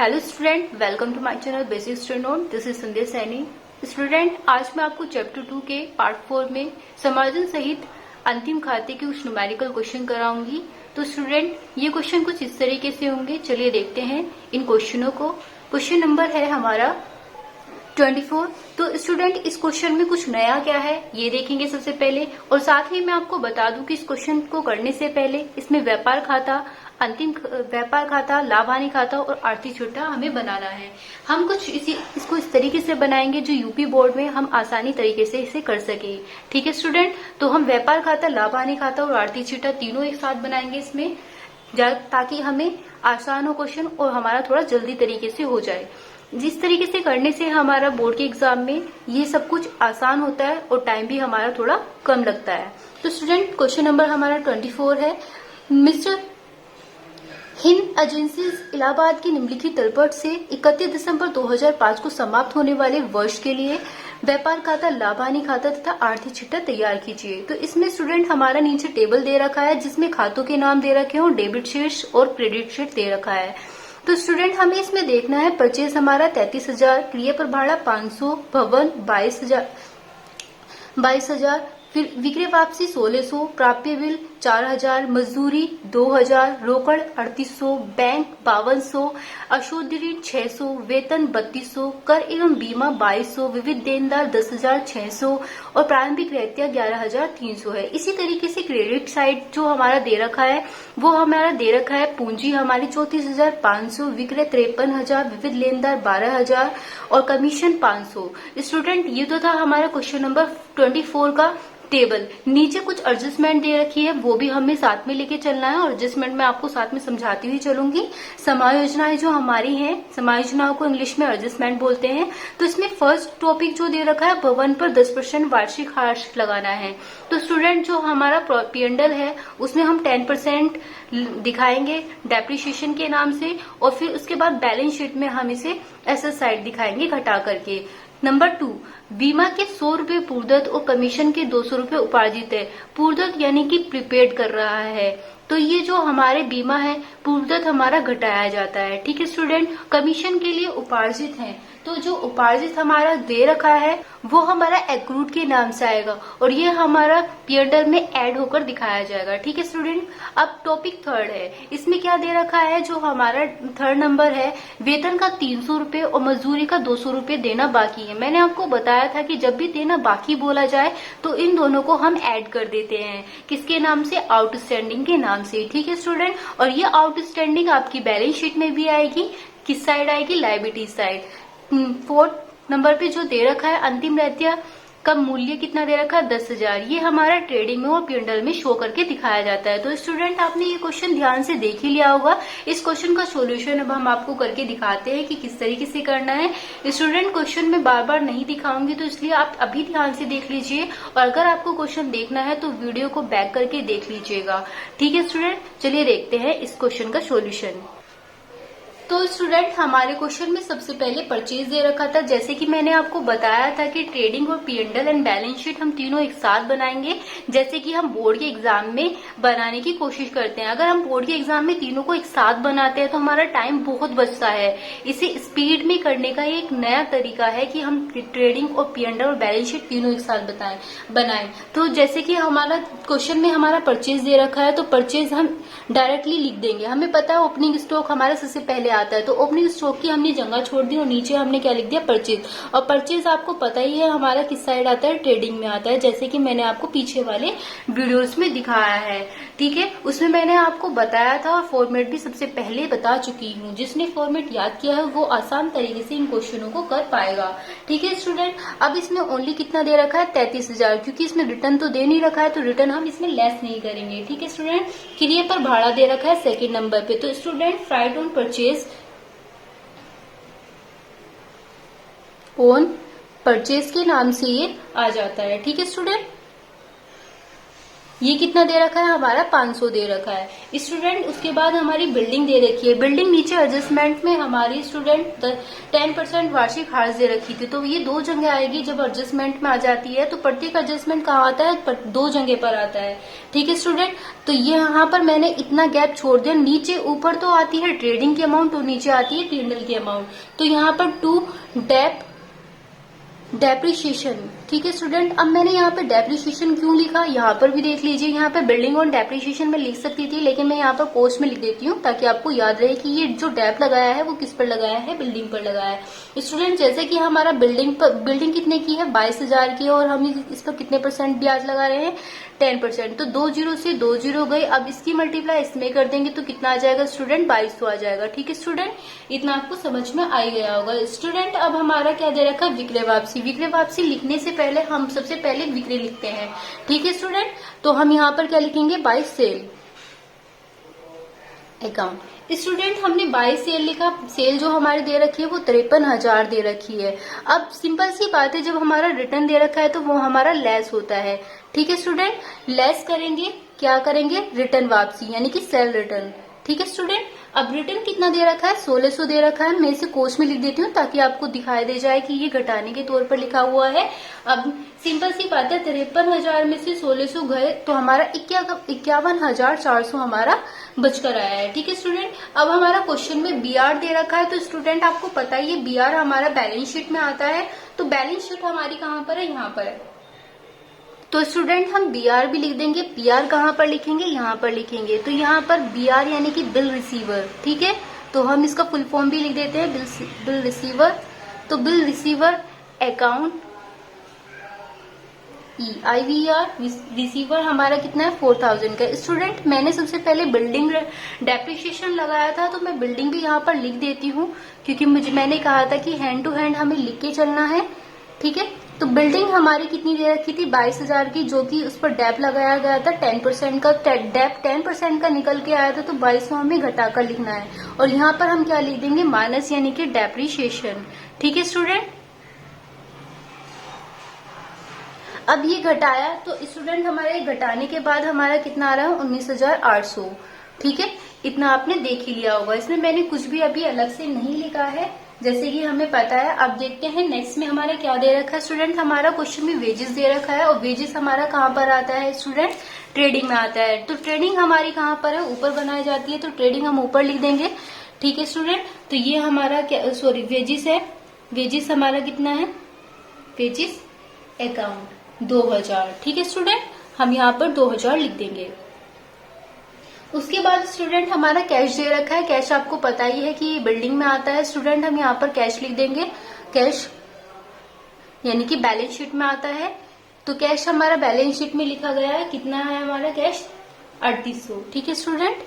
Hello student, welcome to my channel basic student note. This is Sandhya Saini. Student, आज मैं आपको chapter 2 के part 4 में समायोजन सहित अंतिम खाते के कुछ न्यूमेरिकल क्वेश्चन कराऊंगी। तो स्टूडेंट, ये क्वेश्चन कुछ इस तरीके से होंगे। चलिए देखते हैं इन क्वेश्चनों को। क्वेश्चन नंबर है हमारा 24। तो स्टूडेंट, इस क्वेश्चन में कुछ नया क्या है ये देखेंगे सबसे पहले, और साथ ही मैं आपको बता दूं कि इस क्वेश्चन को करने से पहले इसमें व्यापार खाता, अंतिम व्यापार खाता, लाभ हानि खाता और आर्थिक चिट्ठा हमें बनाना है। हम कुछ इसको इस तरीके से बनाएंगे जो यूपी बोर्ड में हम आसानी तरीके से इसे कर सके। ठीक है स्टूडेंट, तो हम व्यापार खाता, लाभ हानि खाता और आर्थिक चिट्ठा तीनों एक साथ बनाएंगे इसमें, ताकि हमें आसान हो क्वेश्चन और हमारा थोड़ा जल्दी तरीके से हो जाए। जिस तरीके से करने से हमारा बोर्ड के एग्जाम में ये सब कुछ आसान होता है और टाइम भी हमारा थोड़ा कम लगता है। तो स्टूडेंट, क्वेश्चन नंबर हमारा 24 है। मिस्टर हिंद एजेंसीज इलाहाबाद की निम्नलिखित तलपट से 31 दिसंबर 2005 को समाप्त होने वाले वर्ष के लिए व्यापार खाता, लाभ हानि खाता तथा आर्थिक चिट्ठा तैयार कीजिए। तो इसमें स्टूडेंट हमारा नीचे टेबल दे रखा है जिसमें खातों के नाम दे रखे हैं और डेबिट शीट और क्रेडिट शीट दे रखा है। तो स्टूडेंट, हमें इसमें देखना है परचेज हमारा 33,000, क्रिया पर भाड़ा 500, भवन 22,000, फिर विक्रय वापसी 1600, प्राप्य बिल 4,000, मजदूरी 2,000, रोकड़ 3800, बैंक 5200, अशुद्ध ऋण 600, वेतन 3200, कर एवं बीमा 2200, विविध देनदार 10,600 और प्रारंभिक रहतिया 11,300 है। इसी तरीके से क्रेडिट साइड जो हमारा दे रखा है वो हमारा दे रखा है पूंजी हमारी 34,500, विक्रय 53,000, विविध लेनदार 12,000 और कमीशन 500। स्टूडेंट, ये तो था हमारा क्वेश्चन नंबर 24 का टेबल। नीचे कुछ एडजस्टमेंट दे रखी है, वो भी हमें साथ में लेके चलना है और एडजस्टमेंट में आपको साथ में समझाती हुई चलूंगी। समायोजनाएं जो हमारी हैं, समायोजनाओं को इंग्लिश में एडजस्टमेंट बोलते हैं। तो इसमें फर्स्ट टॉपिक जो दे रखा है, भवन पर 10% वार्षिक हार्श लगाना है। तो स्टूडेंट, जो हमारा P&L है उसमें हम 10% दिखाएंगे डेप्रिसिएशन के नाम से, और फिर उसके बाद बैलेंस शीट में हम इसे एसेट साइड दिखाएंगे घटा करके। नंबर 2, बीमा के 100 रुपए पूर्वदत्त और कमीशन के 200 रुपए उपार्जित है। पूर्वदत्त यानी कि प्रीपेड कर रहा है, तो ये जो हमारे बीमा है पूर्वदत्त हमारा घटाया जाता है। ठीक है स्टूडेंट, कमीशन के लिए उपार्जित है, तो जो उपार्जित हमारा दे रखा है वो हमारा एक्रूड के नाम से आएगा और ये हमारा P&L में ऐड होकर दिखाया जाएगा। ठीक है स्टूडेंट, अब टॉपिक 3 है। इसमें क्या दे रखा है, जो हमारा 3rd नंबर है, वेतन का 300 रुपए और मजदूरी का 200 रुपए देना बाकी है। मैंने आपको बताया था कि जब भी देना बाकी बोला जाए तो इन दोनों को हम ऐड कर देते हैं। किसके नाम से? आउटस्टैंडिंग के नाम से। ठीक है स्टूडेंट, और ये आउटस्टैंडिंग आपकी बैलेंस शीट में भी आएगी। किस साइड आएगी? Liability side. 4th नंबर पे जो दे रखा है, अंतिम रहतिया का मूल्य कितना दे रखा है? 10,000। ये हमारा ट्रेडिंग में और P&L में शो करके दिखाया जाता है। तो स्टूडेंट, आपने ये क्वेश्चन ध्यान से देख ही लिया होगा। इस क्वेश्चन का सॉल्यूशन अब हम आपको करके दिखाते हैं कि किस तरीके से करना है। स्टूडेंट, क्वेश्चन में बार बार नहीं दिखाऊंगी, तो इसलिए आप अभी ध्यान से देख लीजिए, और अगर आपको क्वेश्चन देखना है तो वीडियो को बैक करके देख लीजिएगा। ठीक है स्टूडेंट, चलिए देखते हैं इस क्वेश्चन का सॉल्यूशन। तो स्टूडेंट, हमारे क्वेश्चन में सबसे पहले परचेज दे रखा था। जैसे कि मैंने आपको बताया था कि ट्रेडिंग और P&L एंड बैलेंस शीट हम तीनों एक साथ बनाएंगे, जैसे कि हम बोर्ड के एग्जाम में बनाने की कोशिश करते हैं। अगर हम बोर्ड के एग्जाम में तीनों को एक साथ बनाते हैं तो हमारा टाइम बहुत बचता है। इसे स्पीड में करने का एक नया तरीका है कि हम ट्रेडिंग और P&L और बैलेंस शीट तीनों एक साथ बनाएं। तो जैसे कि हमारा क्वेश्चन में हमारा परचेज दे रखा है, तो परचेज हम डायरेक्टली लिख देंगे। हमें पता है ओपनिंग स्टॉक हमारा सबसे पहले आता है, तो ओपनिंग स्टॉक की हमने जगह छोड़ दी और नीचे हमने क्या लिख दिया? परचेज। और परचेज आपको पता ही है हमारा किस साइड आता है? ट्रेडिंग में आता है, जैसे कि मैंने आपको पीछे वाले वीडियोस में दिखाया है। ठीक है, उसमें मैंने आपको बताया था और फॉर्मेट भी सबसे पहले बता चुकी हूँ। जिसने फॉर्मेट याद किया है वो आसान तरीके से इन क्वेश्चनों को कर पाएगा। ठीक है स्टूडेंट, अब इसमें ओनली कितना दे रखा है? 33,000, क्योंकि इसमें रिटर्न तो दे नहीं रखा है, तो रिटर्न हम इसमें लेस नहीं करेंगे। ठीक है स्टूडेंट, क्रिया पर भाड़ा दे रखा है 2nd नंबर पे। तो student, right on purchase, own purchase के नाम से ये आ जाता है। ठीक है स्टूडेंट, ये कितना दे रखा है हमारा 500 दे रखा है स्टूडेंट। उसके बाद हमारी बिल्डिंग दे रखी है। बिल्डिंग नीचे एडजस्टमेंट में हमारी स्टूडेंट 10% वार्षिक हार्स दे रखी थी, तो ये दो जगह आएगी। जब एडजस्टमेंट में आ जाती है तो प्रत्येक एडजस्टमेंट कहाँ आता है, दो जगह पर आता है। ठीक है स्टूडेंट, तो ये यहाँ पर मैंने इतना गैप छोड़ दिया। नीचे ऊपर तो आती है ट्रेडिंग की अमाउंट और नीचे आती है टीएनएल की अमाउंट। तो यहाँ पर टू डेप्रिशिएशन। ठीक है स्टूडेंट, अब मैंने यहाँ पे डेप्रिशिएशन क्यों लिखा, यहाँ पर भी देख लीजिए। यहाँ पे बिल्डिंग ऑन डेप्रिशिएशन में लिख सकती थी, लेकिन मैं यहाँ पर कोर्स में लिख देती हूँ ताकि आपको याद रहे कि ये जो डेप लगाया है वो किस पर लगाया है, बिल्डिंग पर लगाया है। स्टूडेंट जैसे कि हमारा बिल्डिंग कितने की है, 22,000 की है, और हम इस पर कितने % ब्याज लगा रहे हैं, 10%। तो 2 जीरो से 2 जीरो गई। अब इसकी मल्टीप्लाई इसमें कर देंगे तो कितना आ जाएगा स्टूडेंट, 2200 आ जाएगा। ठीक है स्टूडेंट, इतना आपको समझ में आ गया होगा। स्टूडेंट अब हमारा क्या दे रखा है, विक्रय वापसी। विक्रय वापसी लिखने से पहले हम सबसे पहले विक्रय लिखते हैं। ठीक है स्टूडेंट, तो हम यहाँ पर क्या लिखेंगे, बाय सेल अकाउंट। स्टूडेंट हमने बाय सेल लिखा। सेल जो हमारी दे रखी है वो 53,000 दे रखी है। अब सिंपल सी बात है, जब हमारा रिटर्न दे रखा है तो वो हमारा लेस होता है। ठीक है स्टूडेंट, लेस करेंगे, क्या करेंगे, रिटर्न वापसी, यानी कि सेल रिटर्न। ठीक है स्टूडेंट, अब रिटर्न कितना दे रखा है, 1600 दे रखा है। मैं इसे कोर्स में लिख देती हूँ ताकि आपको दिखाई दे जाए कि ये घटाने के तौर पर लिखा हुआ है। अब सिंपल सी बात है, 53,000 में से 1600 गए तो हमारा 51,400 हमारा बचकर आया है। ठीक है स्टूडेंट, अब हमारा क्वेश्चन में बीआर दे रखा है। तो स्टूडेंट आपको पता ही है बीआर हमारा बैलेंस शीट में आता है। तो बैलेंस शीट हमारी कहाँ पर है, यहाँ पर है। तो स्टूडेंट हम बीआर भी लिख देंगे। बीआर कहाँ पर लिखेंगे, यहाँ पर लिखेंगे। तो यहाँ पर बीआर यानी कि बिल रिसीवर। ठीक है, तो हम इसका फुल फॉर्म भी लिख देते हैं, बिल रिसीवर। तो bill receiver account IVR receiver हमारा कितना है, 4000 का। स्टूडेंट मैंने सबसे पहले बिल्डिंग डेप्रिशिएशन लगाया था, तो मैं बिल्डिंग भी यहाँ पर लिख देती हूँ, क्योंकि मैंने कहा था कि हैंड टू हैंड हमें लिख के चलना है। ठीक है, तो बिल्डिंग हमारी कितनी दे रखी थी, 22,000 की, जो कि उस पर डेप लगाया गया था 10% का। डेप 10% का निकल के आया था, तो 2200 हमें घटाकर लिखना है। और यहाँ पर हम क्या लिख देंगे, माइनस, यानी कि डेप्रिशिएशन। ठीक है स्टूडेंट, अब ये घटाया तो स्टूडेंट हमारे घटाने के बाद हमारा कितना आ रहा है, 19,800। ठीक है, इतना आपने देख ही लिया होगा। इसमें मैंने कुछ भी अभी अलग से नहीं लिखा है, जैसे कि हमें पता है। अब देखते हैं नेक्स्ट में हमारा क्या दे रखा है। स्टूडेंट हमारा क्वेश्चन में वेजेस दे रखा है, और वेजेस हमारा कहाँ पर आता है स्टूडेंट, ट्रेडिंग में आता है। तो ट्रेडिंग हमारी कहाँ पर है, ऊपर बनाई जाती है, तो ट्रेडिंग हम ऊपर लिख देंगे। ठीक है स्टूडेंट, तो ये हमारा क्या, वेजेस है। वेजेस हमारा कितना है, वेजेस अकाउंट 2000। ठीक है स्टूडेंट, हम यहाँ पर 2000 लिख देंगे। उसके बाद स्टूडेंट हमारा कैश दे रखा है। कैश आपको पता ही है कि बिल्डिंग में आता है। स्टूडेंट हम यहाँ पर कैश लिख देंगे। कैश यानी कि बैलेंस शीट में आता है। तो कैश हमारा बैलेंस शीट में लिखा गया है, कितना है हमारा कैश, 3800। ठीक है स्टूडेंट,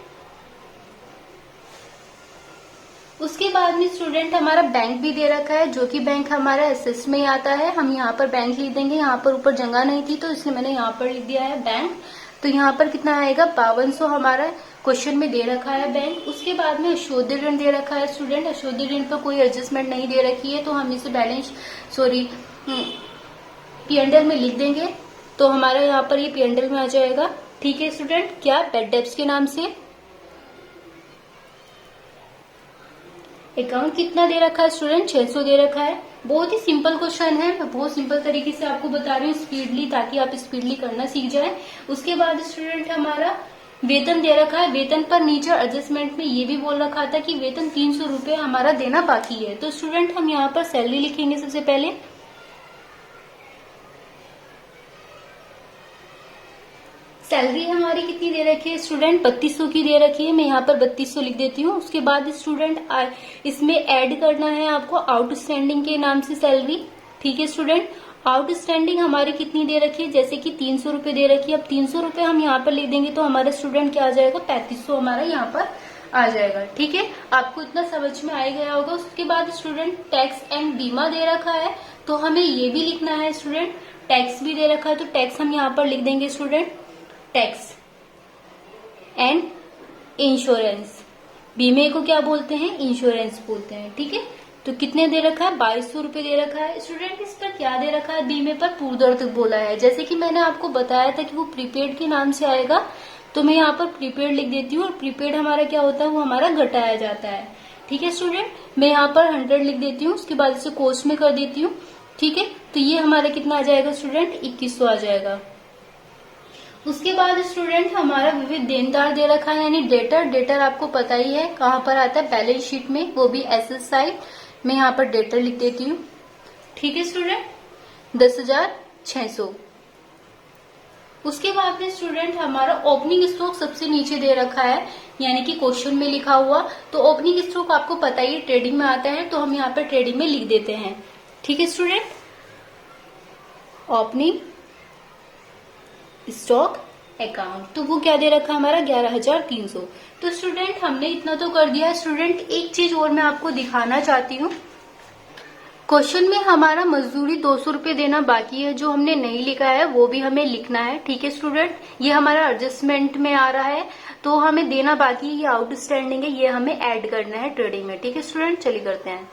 उसके बाद में स्टूडेंट हमारा बैंक भी दे रखा है, जो कि बैंक हमारा एसेस में ही आता है। हम यहाँ पर बैंक लिख देंगे। यहाँ पर ऊपर जगह नहीं थी, तो इसलिए मैंने यहाँ पर लिख दिया है बैंक। तो यहाँ पर कितना आएगा, 5200 हमारा क्वेश्चन में दे रखा है बैंक। उसके बाद में अशोध्य ऋण दे रखा है। स्टूडेंट अशोध्य ऋण पर कोई एडजस्टमेंट नहीं दे रखी है, तो हम इसे P&L में लिख देंगे। तो हमारा यहाँ पर ये P&L में आ जाएगा। ठीक है स्टूडेंट, क्या, बैड डेब्ट्स के नाम से अकाउंट कितना दे रखा है स्टूडेंट, 600 दे रखा है। बहुत ही सिंपल क्वेश्चन है, मैं बहुत सिंपल तरीके से आपको बता रही हूँ स्पीडली, ताकि आप स्पीडली करना सीख जाए। उसके बाद स्टूडेंट हमारा वेतन दे रखा है। वेतन पर नीचे एडजस्टमेंट में ये भी बोल रखा था कि वेतन 300 रुपए हमारा देना बाकी है। तो स्टूडेंट हम यहाँ पर सैलरी लिखेंगे सबसे पहले। सैलरी हमारी कितनी दे रखी है स्टूडेंट, 3200 की दे रखी है। मैं यहाँ पर 3200 लिख देती हूँ। उसके बाद स्टूडेंट इसमें ऐड करना है आपको आउटस्टैंडिंग के नाम से सैलरी। ठीक है स्टूडेंट, आउटस्टैंडिंग हमारी कितनी दे रखी है, जैसे कि 300 रुपए दे रखी है। अब 300 रुपए हम यहाँ पर लिख देंगे, तो हमारा स्टूडेंट क्या आ जाएगा, 3500 हमारा यहाँ पर आ जाएगा। ठीक है, आपको इतना समझ में आ गया होगा। उसके बाद स्टूडेंट टैक्स एंड बीमा दे रखा है, तो हमें ये भी लिखना है स्टूडेंट। टैक्स भी दे रखा है, तो टैक्स हम यहाँ पर लिख देंगे स्टूडेंट, टैक्स एंड इंश्योरेंस। बीमे को क्या बोलते हैं, इंश्योरेंस बोलते हैं। ठीक है, तो कितने दे रखा है, 2200 रुपए दे रखा है। स्टूडेंट इस पर क्या दे रखा है, बी में पर पूर्ववर्ती बोला है। जैसे कि मैंने आपको बताया था कि वो प्रीपेड के नाम से आएगा, तो मैं यहाँ पर प्रीपेड लिख देती हूँ। और प्रीपेड हमारा क्या होता है, वो हमारा घटाया जाता है। ठीक है स्टूडेंट, मैं यहाँ पर 100 लिख देती हूँ, उसके बाद इसे कोस्ट में कर देती हूँ। ठीक है, तो ये हमारा कितना आ जाएगा स्टूडेंट, 2100 आ जाएगा। उसके बाद स्टूडेंट हमारा विविध देनदार दे रखा है, यानी डेटर। डेटर आपको पता ही है कहाँ पर आता है, बैलेंस शीट में, वो भी एसेट साइड। मैं यहाँ पर डेटर लिख देती हूँ। ठीक है स्टूडेंट, 10,600। उसके बाद में स्टूडेंट हमारा ओपनिंग स्टॉक सबसे नीचे दे रखा है, यानी कि क्वेश्चन में लिखा हुआ। तो ओपनिंग स्टॉक आपको पता ही ट्रेडिंग में आता है, तो हम यहाँ पर ट्रेडिंग में लिख देते हैं। ठीक है स्टूडेंट, ओपनिंग स्टॉक अकाउंट, तो वो क्या दे रखा है हमारा, 11,300। तो स्टूडेंट हमने इतना तो कर दिया। स्टूडेंट एक चीज और मैं आपको दिखाना चाहती हूँ, क्वेश्चन में हमारा मजदूरी 200 रुपए देना बाकी है, जो हमने नहीं लिखा है वो भी हमें लिखना है। ठीक है स्टूडेंट, ये हमारा एडजस्टमेंट में आ रहा है, तो हमें देना बाकी है, ये आउटस्टैंडिंग है, ये हमें ऐड करना है ट्रेडिंग में। ठीक है स्टूडेंट, चलिए करते हैं।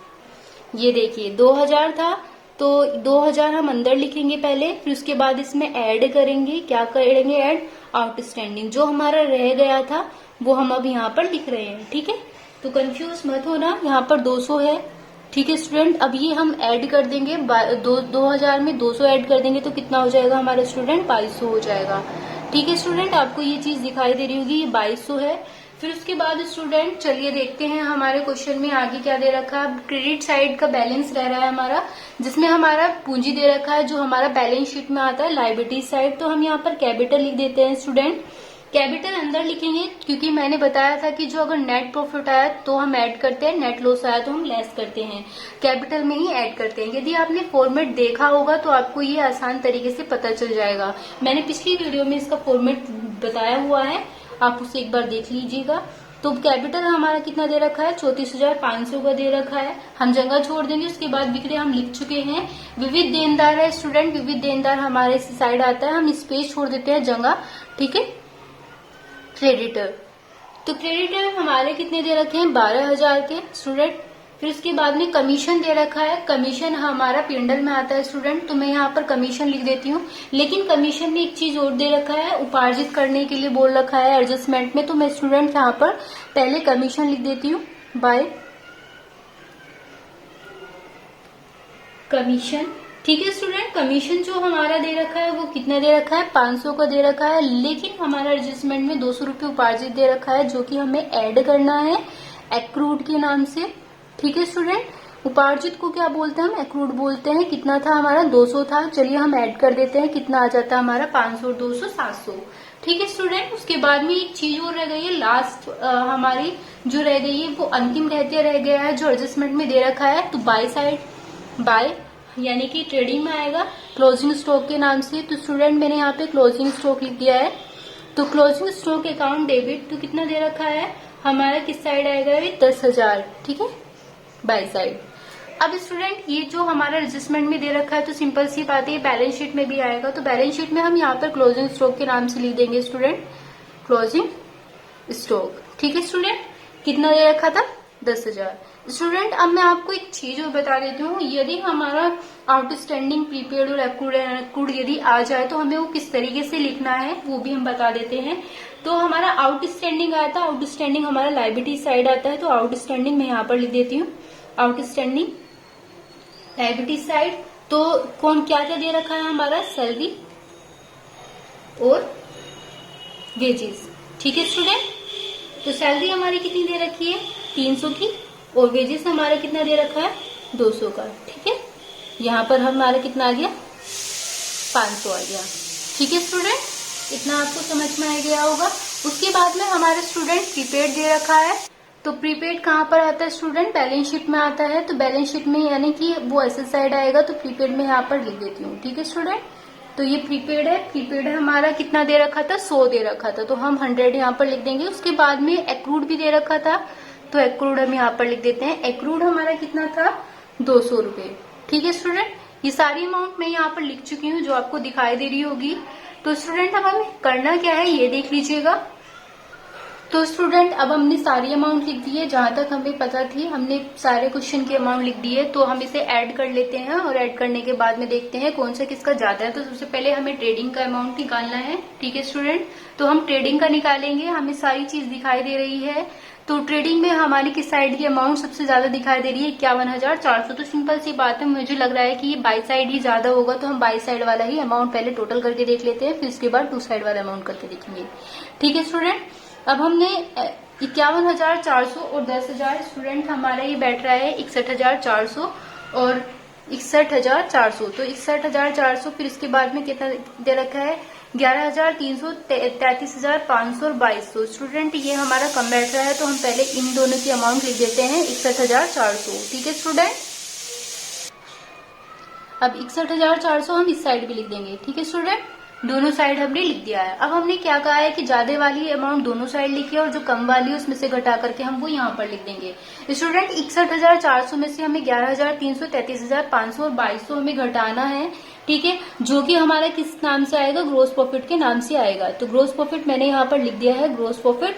ये देखिए 2000 था, तो 2000 हम अंदर लिखेंगे पहले, फिर उसके बाद इसमें ऐड करेंगे। क्या करेंगे, ऐड आउटस्टैंडिंग। जो हमारा रह गया था वो हम अब यहाँ पर लिख रहे हैं। ठीक है, तो कंफ्यूज मत होना, यहाँ पर 200 है। ठीक है स्टूडेंट, अब ये हम ऐड कर देंगे, 2000 में 200 ऐड कर देंगे तो कितना हो जाएगा हमारा स्टूडेंट, 2200 हो जाएगा। ठीक है स्टूडेंट, आपको ये चीज दिखाई दे रही होगी, ये 2200 है। फिर उसके बाद स्टूडेंट चलिए देखते हैं हमारे क्वेश्चन में आगे क्या दे रखा है। क्रेडिट साइड का बैलेंस रह रहा है हमारा, जिसमें हमारा पूंजी दे रखा है, जो हमारा बैलेंस शीट में आता है लायबिलिटी साइड। तो हम यहाँ पर कैपिटल लिख देते हैं स्टूडेंट। कैपिटल अंदर लिखेंगे, क्योंकि मैंने बताया था कि जो अगर नेट प्रॉफिट आया तो हम ऐड करते हैं, नेट लॉस आया तो हम लेस करते हैं, कैपिटल में ही ऐड करते हैं। यदि आपने फॉर्मेट देखा होगा तो आपको ये आसान तरीके से पता चल जाएगा। मैंने पिछली वीडियो में इसका फॉर्मेट बताया हुआ है, आप उसे एक बार देख लीजिएगा। तो कैपिटल हमारा कितना दे रखा है, 34,500 का दे रखा है। हम जगह छोड़ देंगे, उसके बाद विक्रय हम लिख चुके हैं। विविध देनदार है स्टूडेंट, विविध देनदार हमारे साइड आता है, हम स्पेस छोड़ देते हैं जगह। ठीक है, क्रेडिटर, तो क्रेडिटर हमारे कितने दे रखे हैं, 12,000 के स्टूडेंट। फिर उसके बाद में कमीशन दे रखा है, कमीशन हमारा पिंडल में आता है स्टूडेंट, तो मैं यहाँ पर कमीशन लिख देती हूँ। लेकिन कमीशन में एक चीज और दे रखा है, उपार्जित करने के लिए बोल रखा है एडजस्टमेंट में, तो मैं स्टूडेंट यहाँ पर पहले कमीशन लिख देती हूँ, बाय कमीशन। ठीक है स्टूडेंट, कमीशन जो हमारा दे रखा है वो कितना दे रखा है, 500 का दे रखा है। लेकिन हमारा एडजस्टमेंट में 200 रुपये उपार्जित दे रखा है, जो कि हमें ऐड करना है एक्रूड के नाम से। ठीक है स्टूडेंट, उपार्जित को क्या बोलते हैं हम, एक्रूड बोलते हैं। कितना था हमारा, 200 था। चलिए हम ऐड कर देते हैं, कितना आ जाता है हमारा, 500, 200, 700। ठीक है स्टूडेंट, उसके बाद में एक चीज और रह गई है, लास्ट हमारी जो रह गई है वो अंतिम रहते रह गया है, जो एडजस्टमेंट में दे रखा है। तो बाय साइड, बाय यानी कि ट्रेडिंग में आएगा क्लोजिंग स्टॉक के नाम से। तो स्टूडेंट मैंने यहाँ पे क्लोजिंग स्टॉक लिख दिया है। तो क्लोजिंग स्टॉक अकाउंट डेबिट, तो कितना दे रखा है हमारा, किस साइड आएगा, ये 10,000। ठीक है, बाय साइड। अब स्टूडेंट ये जो हमारा एडजस्टमेंट में दे रखा है, तो सिंपल सी बात है, बैलेंस शीट में भी आएगा। तो बैलेंस शीट में हम यहाँ पर क्लोजिंग स्टॉक के नाम से लिख देंगे स्टूडेंट, क्लोजिंग स्टॉक। ठीक है स्टूडेंट, कितना दे रखा था, 10,000। स्टूडेंट अब मैं आपको एक चीज और बता देती हूँ, यदि हमारा आउटस्टैंडिंग, प्रीपेड और एक्रूड यदि आ जाए तो हमें वो किस तरीके से लिखना है वो भी हम बता देते हैं। तो हमारा आउटस्टैंडिंग आया था, आउटस्टैंडिंग हमारा लायबिलिटी साइड आता है, तो आउटस्टैंडिंग मैं यहाँ पर लिख देती हूँ, आउटस्टैंडिंग लायबिलिटी साइड। तो कौन क्या क्या दे रखा है हमारा, सैलरी और वेजेस। ठीक है स्टूडेंट, तो सैलरी हमारी कितनी दे रखी है, 300 की, और वेजेस हमारा कितना दे रखा है, 200 का। ठीक है, यहाँ पर हमारा कितना आ गया, 500 आ गया। ठीक है स्टूडेंट, इतना आपको समझ में आ गया होगा। उसके बाद में हमारे स्टूडेंट प्रीपेड दे रखा है। तो प्रीपेड कहाँ पर आता है स्टूडेंट, बैलेंस शीट में आता है। तो बैलेंस शीट में यानी कि वो एसेट साइड आएगा, तो प्रीपेड में यहाँ पर लिख देती हूँ। ठीक है स्टूडेंट, तो ये प्रीपेड है। प्रीपेड हमारा कितना दे रखा था, 100 दे रखा था, तो हम 100 यहाँ पर लिख देंगे। उसके बाद में एक्रूड भी दे रखा था, तो एक्रूड हम यहाँ पर लिख देते हैं। एक्रूड हमारा कितना था, 200 रुपए। ठीक है स्टूडेंट, ये सारी अमाउंट मैं यहाँ पर लिख चुकी हूँ, जो आपको दिखाई दे रही होगी। तो स्टूडेंट अब हमें करना क्या है ये देख लीजिएगा। तो स्टूडेंट अब हमने सारी अमाउंट लिख दी है, जहां तक हमें पता थी हमने सारे क्वेश्चन की अमाउंट लिख दी है। तो हम इसे ऐड कर लेते हैं और ऐड करने के बाद में देखते हैं कौन सा किसका ज्यादा है। तो सबसे पहले हमें ट्रेडिंग का अमाउंट निकालना है, ठीक है स्टूडेंट। तो हम ट्रेडिंग का निकालेंगे, हमें सारी चीज दिखाई दे रही है। तो ट्रेडिंग में हमारी किस साइड की अमाउंट सबसे ज्यादा दिखाई दे रही है, 51,400। तो सिंपल सी बात है, मुझे लग रहा है कि ये बाई साइड ही ज्यादा होगा, तो हम बाई साइड वाला ही अमाउंट पहले टोटल करके देख लेते हैं, फिर उसके बाद टू साइड वाला अमाउंट करके देखेंगे, ठीक है स्टूडेंट। अब हमने 51,400 और 10,000, स्टूडेंट हमारा ये बैठ रहा है 61,400 और 61,400। तो 61,400, फिर इसके बाद में कितना दे रखा है, 11,300, 33,500 और 2,200। स्टूडेंट ये हमारा कम बैठ रहा है, तो हम पहले इन दोनों की अमाउंट लिख देते हैं 61,400, ठीक है स्टूडेंट। अब 61,400 हम इस साइड भी लिख देंगे, ठीक है स्टूडेंट। दोनों साइड हमने लिख दिया है। अब हमने क्या कहा है कि ज्यादा वाली अमाउंट दोनों साइड लिखी है और जो कम वाली है उसमें से घटा करके हम वो यहाँ पर लिख देंगे। स्टूडेंट 61,400 में से हमें 11,300, 33,500 और 2,200 हमें घटाना है, ठीक है, जो कि हमारा किस नाम से आएगा, ग्रोस प्रॉफिट के नाम से आएगा। तो ग्रोस प्रॉफिट मैंने यहाँ पर लिख दिया है, ग्रोस प्रॉफिट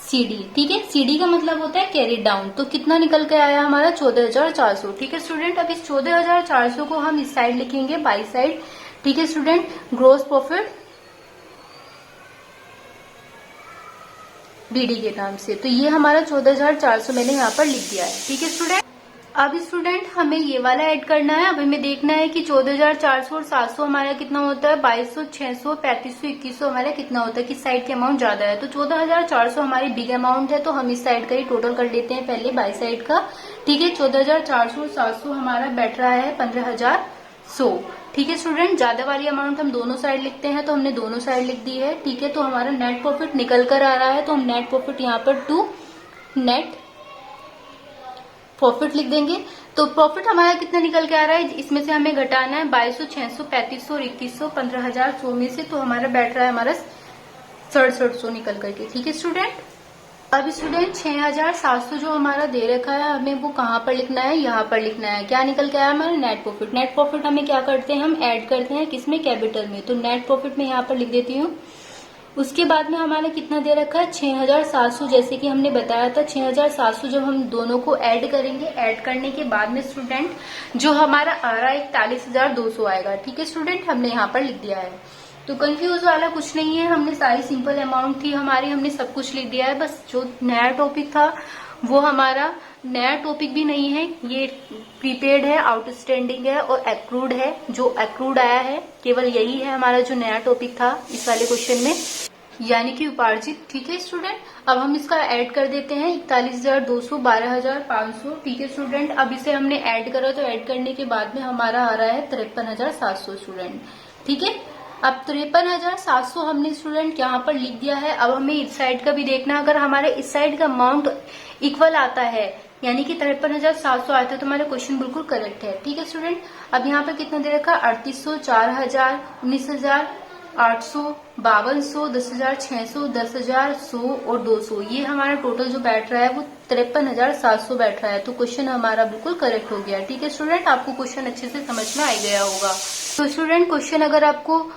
CD, ठीक है। CD का मतलब होता है कैरी डाउन। तो कितना निकल के आया हमारा, 14,400, ठीक है स्टूडेंट। अब इस 14,400 को हम इस साइड लिखेंगे, बाई साइड, ठीक है स्टूडेंट। ग्रोस प्रॉफिट BD के नाम से। तो ये हमारा 14,400 मैंने यहाँ पर लिख दिया है, ठीक है स्टूडेंट। अब स्टूडेंट हमें ये वाला ऐड करना है। अब हमें देखना है कि 14,400 और 700 हमारा कितना होता है, 2,200, 600, 3,500, 2,100 हमारा कितना होता है, किस साइड की अमाउंट ज्यादा है। तो 14,400 हमारी बिग अमाउंट है, तो हम इस साइड का ही टोटल कर लेते हैं पहले, बाई साइड का, ठीक है। 14,400 और 700 हमारा बैठ रहा है 15,100, ठीक है स्टूडेंट। ज्यादा वाली अमाउंट हम दोनों साइड लिखते हैं, तो हमने दोनों साइड लिख दी है, ठीक है। तो हमारा नेट प्रॉफिट निकल कर आ रहा है, तो हम नेट प्रॉफिट यहाँ पर टू नेट प्रॉफिट लिख देंगे। तो प्रॉफिट हमारा कितना निकल के आ रहा है, इसमें से हमें घटाना है 2,200, 600, 3,500 और 2,100, 15,100 में से। तो हमारा बैठ रहा है हमारा 6,700 निकल करके, ठीक है स्टूडेंट। अब स्टूडेंट 6,700 जो हमारा दे रखा है, हमें वो कहाँ पर लिखना है, यहाँ पर लिखना है। क्या निकल के आया हमारा, नेट प्रॉफिट। नेट प्रॉफिट हमें क्या करते हैं, हम ऐड करते हैं किसमें, कैपिटल में। तो नेट प्रॉफिट में यहाँ पर लिख देती हूँ। उसके बाद में हमारा कितना दे रखा है, 6,700, जैसे कि हमने बताया था 6,700 जब हम दोनों को ऐड करेंगे, ऐड करने के बाद में स्टूडेंट जो हमारा आ रहा है 41,200 आएगा, ठीक है स्टूडेंट। हमने यहाँ पर लिख दिया है, तो कंफ्यूज वाला कुछ नहीं है, हमने सारी सिंपल अमाउंट थी हमारी, हमने सब कुछ लिख दिया है। बस जो नया टॉपिक था वो हमारा नया टॉपिक भी नहीं है, ये प्रीपेड है, आउटस्टैंडिंग है और एक्रूड है। जो एक्रूड आया है केवल यही है हमारा जो नया टॉपिक था इस वाले क्वेश्चन में, यानी कि उपार्जित, ठीक है स्टूडेंट। अब हम इसका ऐड कर देते हैं, 41,200, 12,500, ठीक है स्टूडेंट। अब इसे हमने ऐड करा, तो ऐड करने के बाद में हमारा आ रहा है 53,700 स्टूडेंट, ठीक है। अब 53,700 हमने स्टूडेंट यहाँ पर लिख दिया है। अब हमें इस साइड का भी देखना है, अगर हमारे इस साइड का अमाउंट इक्वल आता है, यानी कि 53,700 आता है, तो हमारा क्वेश्चन बिल्कुल करेक्ट है, ठीक है स्टूडेंट। अब यहाँ पर कितना दे रखा है, 3,800, 4,000, 19,800, 5,200, 10,600, 10,100 और 200, ये हमारा टोटल जो बैठ रहा है वो 53,700 बैठ रहा है। तो क्वेश्चन हमारा बिल्कुल करेक्ट हो गया, ठीक है स्टूडेंट। आपको क्वेश्चन अच्छे से समझ में आ गया होगा। तो स्टूडेंट क्वेश्चन अगर आपको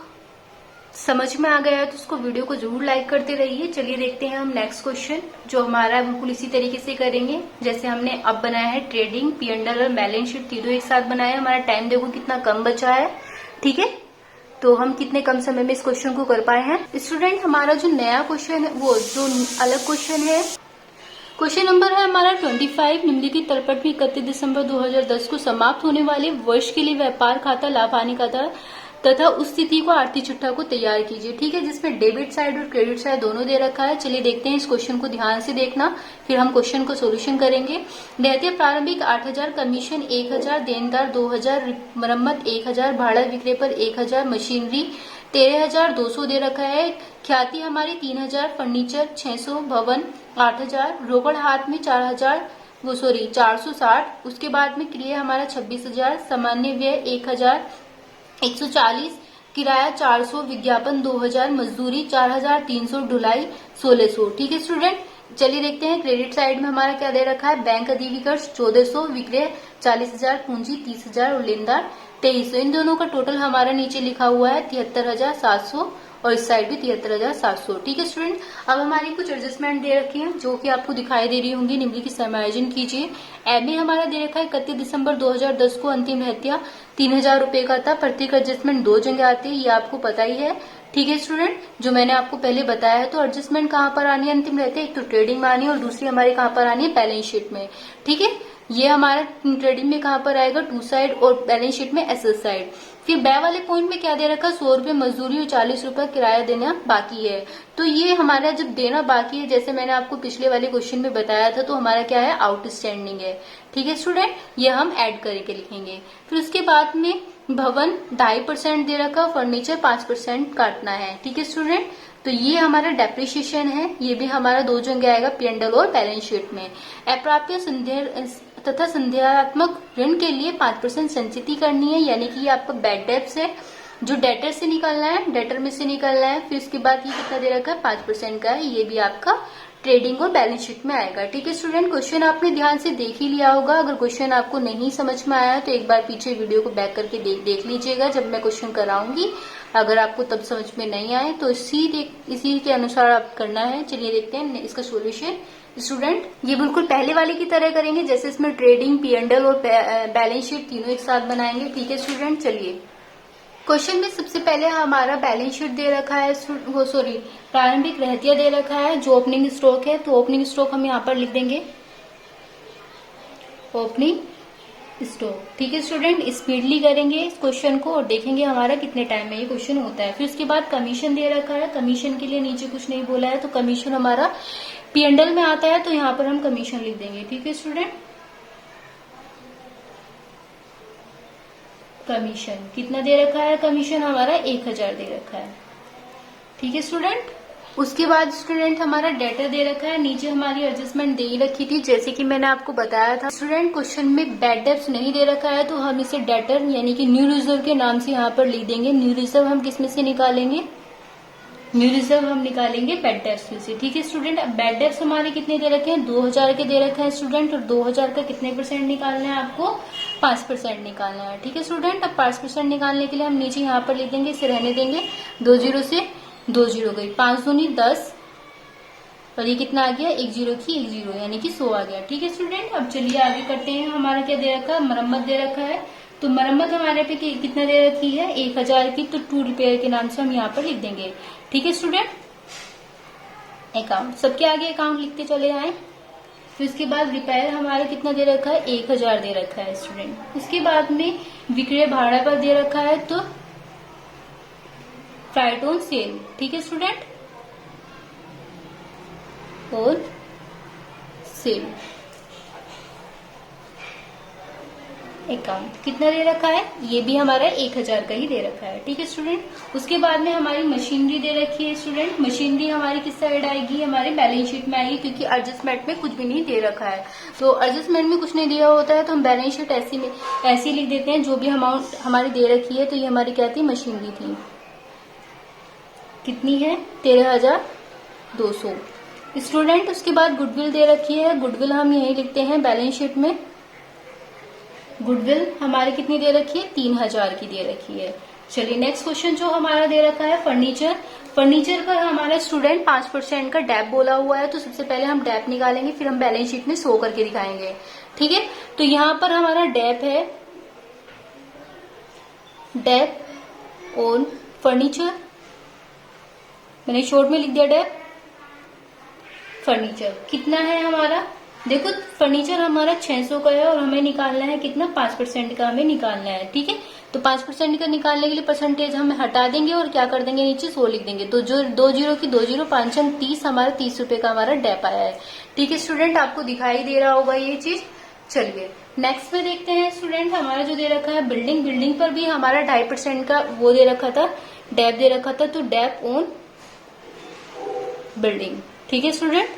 समझ में आ गया है तो उसको वीडियो को जरूर लाइक करते रहिए। चलिए देखते हैं हम नेक्स्ट क्वेश्चन, जो हमारा बिल्कुल इसी तरीके से करेंगे जैसे हमने अब बनाया है। ट्रेडिंग, P&L और बैलेंस शीट तीनों एक साथ बनाया है। हमारा टाइम देखो कितना कम बचा है, ठीक है। तो हम कितने कम समय में इस क्वेश्चन को कर पाए हैं। स्टूडेंट हमारा जो नया क्वेश्चन है, वो जो अलग क्वेश्चन है, क्वेश्चन नंबर है हमारा 25। निम्नलिखित तलपट में 31 दिसंबर 2010 को समाप्त होने वाले वर्ष के लिए व्यापार खाता, लाभ हानि खाता तथा उस तिथि को आर्थिक चिट्ठा को तैयार कीजिए, ठीक है, जिसमें डेबिट साइड और क्रेडिट साइड दोनों दे रखा है। चलिए देखते हैं, इस क्वेश्चन को ध्यान से देखना, फिर हम क्वेश्चन को सोल्यूशन करेंगे। देयता प्रारंभिक 8,000, कमीशन 1,000, देनदार 2,000, मरम्मत 1,000, भाड़ा विक्रय पर 1,000, मशीनरी 13,200 दे रखा है। ख्याति हमारी 3,000, फर्नीचर 600, भवन 8,000, रोकड़ हाथ में 460। उसके बाद में क्रिय हमारा 26,000, सामान्य व्यय 1,000, 140, किराया 400, विज्ञापन 2,000, मजदूरी 4,300, ढुलाई 1,600, ठीक है स्टूडेंट। चलिए देखते हैं क्रेडिट साइड में हमारा क्या दे रखा है। बैंक अधिविकर्ष 1,400, विक्रय 40,000, पूंजी 30,000 और लेनदार 2,300। इन दोनों का टोटल हमारा नीचे लिखा हुआ है 73,700 और इस साइड भी 73,700। ठीक है स्टूडेंट, अब हमारी कुछ एडजस्टमेंट दे रखी है जो कि आपको दिखाई दे रही होंगी, निम्नलिखित की समायोजन कीजिए। एमए हमारा दे रखा है 31 दिसंबर 2010 को अंतिम रहतिया 3,000 रुपए का था। प्रत्येक एडजस्टमेंट 2 जगह आती है, ये आपको पता ही है। ठीक है स्टूडेंट, जो मैंने आपको पहले बताया है। तो एडजस्टमेंट कहाँ पर आनी है अंतिम रहते, एक तो ट्रेडिंग में आनी है और दूसरी हमारी कहाँ पर आनी है, बैलेंस शीट में। ठीक है, ये हमारा ट्रेडिंग में कहाँ पर आएगा, टू साइड, और बैलेंस शीट में एसेट साइड। फिर बै वाले पॉइंट में क्या दे रखा, 100 रुपए मजदूरी और 40 रुपए किराया देना बाकी है। तो ये हमारा जब देना बाकी है, जैसे मैंने आपको पिछले वाले क्वेश्चन में बताया था, तो हमारा क्या है, आउटस्टैंडिंग है। ठीक है स्टूडेंट, ये हम ऐड करके लिखेंगे। फिर उसके बाद में भवन 2.5% दे रखा, फर्नीचर 5% काटना है। ठीक है स्टूडेंट, तो ये हमारा डेप्रिसिएशन है, ये भी हमारा 2 जगह आएगा, P&L और बैलेंस शीट में। अप्राप्य तथा संध्यात्मक ऋण के लिए 5% संचिति करनी है, यानी कि ये आपका बैड डेब्ट्स है, जो डेटर से निकलना है, डेटर में से निकलना है। फिर उसके बाद ये कितना दे रखा है, 5% का है, ये भी आपका ट्रेडिंग और बैलेंस शीट में आएगा। ठीक है स्टूडेंट, क्वेश्चन आपने ध्यान से देख ही लिया होगा। अगर क्वेश्चन आपको नहीं समझ में आया तो एक बार पीछे वीडियो को बैक करके देख लीजिएगा जब मैं क्वेश्चन कराऊंगी। अगर आपको तब समझ में नहीं आए तो इसी के अनुसार आप करना है। चलिए देखते हैं इसका सोल्यूशन। स्टूडेंट, ये बिल्कुल पहले वाले की तरह करेंगे, जैसे इसमें ट्रेडिंग, P&L और बैलेंस शीट तीनों एक साथ बनाएंगे। ठीक है स्टूडेंट, चलिए क्वेश्चन में सबसे पहले हमारा बैलेंस शीट दे रखा है, प्रारंभिक रहतिया दे रखा है, जो ओपनिंग स्टॉक है। तो ओपनिंग स्टॉक हम यहाँ पर लिख देंगे, ओपनिंग स्टॉक। ठीक है स्टूडेंट, स्पीडली करेंगे इस क्वेश्चन को और देखेंगे हमारा कितने टाइम में ये क्वेश्चन होता है। फिर उसके बाद कमीशन दे रखा है, कमीशन के लिए नीचे कुछ नहीं बोला है, तो कमीशन हमारा P&L में आता है, तो यहाँ पर हम कमीशन लिख देंगे। ठीक है स्टूडेंट, कमीशन कितना दे रखा है, कमीशन हमारा 1,000 दे रखा है। ठीक है स्टूडेंट, उसके बाद स्टूडेंट हमारा डेटर दे रखा है, नीचे हमारी एडजस्टमेंट दे ही रखी थी जैसे कि मैंने आपको बताया था। स्टूडेंट, क्वेश्चन में बैड डेब्ट्स नहीं दे रखा है, तो हम इसे डेटर यानी कि न्यू रिजर्व के नाम से यहाँ पर लिख देंगे। न्यू रिजर्व हम किस में से निकालेंगे, न्यू रिजर्व हम निकालेंगे बैड डेब्ट्स में से। ठीक है स्टूडेंट, अब बैड डेब्ट्स हमारे कितने दे रखे हैं, 2,000 के दे रखे हैं स्टूडेंट, और 2,000 का कितने % निकालना है आपको, 5% निकालना है। ठीक है स्टूडेंट, अब 5% निकालने के लिए हम नीचे यहाँ पर लिख देंगे, इसे रहने देंगे, 2 जीरो से 2 जीरो गई, 5 दूनी 10, और ये कितना आ गया, 1 जीरो की 1 जीरो, यानी कि 100 आ गया। ठीक है स्टूडेंट, अब चलिए आगे करते हैं। हमारा क्या दे रखा है, मरम्मत दे रखा है, तो मरम्मत हमारे पे कितना दे रखी है, 1,000 की, तो 2 रिपेयर के नाम से हम यहाँ पर लिख देंगे। ठीक है स्टूडेंट, अकाउंट, सबके आगे अकाउंट लिखते चले आए। फिर उसके बाद रिपेयर हमारा कितना दे रखा है, 1,000 दे रखा है स्टूडेंट। उसके बाद में विक्रय भाड़ा पर दे रखा है, तो फ्राइट ऑन सेल। ठीक है स्टूडेंट, और सेल अकाउंट कितना दे रखा है, ये भी हमारा 1,000 का ही दे रखा है। ठीक है स्टूडेंट, उसके बाद में हमारी मशीनरी दे रखी है स्टूडेंट। मशीनरी हमारी किस साइड आएगी, हमारे बैलेंस शीट में आएगी, क्योंकि एडजस्टमेंट में कुछ भी नहीं दे रखा है। तो एडजस्टमेंट में कुछ नहीं दिया होता है तो हम बैलेंस शीट ऐसी लिख देते हैं, जो भी अमाउंट हमारी दे रखी है। तो ये हमारी क्या थी, मशीनरी थी, कितनी है, 13,200 स्टूडेंट। उसके बाद गुडविल दे रखी है, गुडविल हम यही लिखते हैं बैलेंस शीट में। गुडविल हमारी कितनी दे रखी है, 3,000 की दे रखी है। चलिए नेक्स्ट क्वेश्चन जो हमारा दे रखा है, फर्नीचर। फर्नीचर पर हमारा स्टूडेंट 5% का डैप बोला हुआ है, तो सबसे पहले हम डैप निकालेंगे, फिर हम बैलेंस शीट में शो करके दिखाएंगे। ठीक है, तो यहाँ पर हमारा डैप है, डैप ऑन फर्नीचर, मैंने शॉर्ट में लिख दिया डैप फर्नीचर। कितना है हमारा, देखो फर्नीचर हमारा 600 का है और हमें निकालना है कितना, 5% का हमें निकालना है। ठीक है, तो 5% का निकालने के लिए परसेंटेज हम हटा देंगे और क्या कर देंगे, नीचे 100 लिख देंगे। तो जो 2 जीरो की 2 जीरो, 5 30, हमारा 30 रुपए का हमारा डैप आया है। ठीक है स्टूडेंट, आपको दिखाई दे रहा होगा ये चीज। चलिए नेक्स्ट में देखते हैं स्टूडेंट, हमारा जो दे रखा है बिल्डिंग। बिल्डिंग पर भी हमारा 2.5% का वो दे रखा था, डैप दे रखा था, तो डैप ऑन बिल्डिंग। ठीक है स्टूडेंट,